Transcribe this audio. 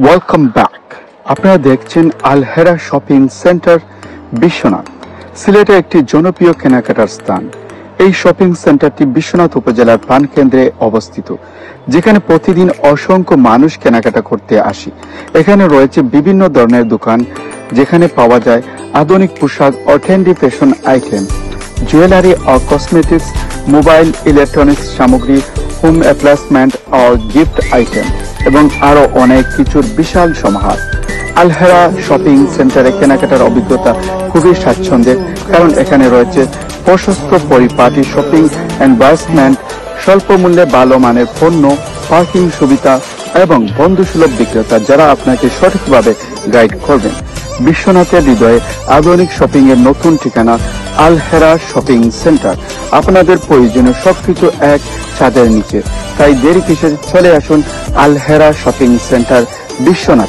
Welcome back. আপনারা দেখছেন আল হেরা shopping centre, Biswanath. সিলেটে একটি জনপ্রিয় কেনাকাটার স্থান। এই শপিং সেন্টারটি বিশ্বনাথ উপজেলার প্রাণকেন্দ্রে অবস্থিত, যেখানে প্রতিদিন অসংখ্য মানুষ কেনাকাটা করতে আসে। এখানে রয়েছে বিভিন্ন ধরনের দোকান, যেখানে পাওয়া যায় আধুনিক পোশাক ও ট্রেন্ডি ফ্যাশন আইটেম, জুয়েলারি ও কসমেটিক্স, মোবাইল ইলেকট্রনিক্স সামগ্রী, হোম অ্যাপ্লায়েন্সমেন্ট ও গিফট আইটেম এবং আরো অনেক কিছুর বিশাল সমাহার। আল হেরা শপিং সেন্টারে কেনাকাটার অভিজ্ঞতা খুবই স্বাচ্ছন্দ্যের, কারণ এখানে রয়েছে প্রশস্ত পরিপাটি শপিং এনভায়রনমেন্ট, স্বল্প মূল্যে ভালো মানের পণ্য, পার্কিং সুবিধা এবং বন্ধুসুলভ বিক্রেতা যারা আপনাকে সঠিকভাবে গাইড করবেন। বিশ্বনাথের হৃদয়ে আধুনিক শপিং এর নতুন ঠিকানা আল হেরা শপিং সেন্টার। আপনাদের প্রয়োজনীয় সবকিছু এক ছাদের নিচে, তাই দেরি কিসের, চলে আসুন আল হেরা শপিং সেন্টার, বিশ্বনাথ।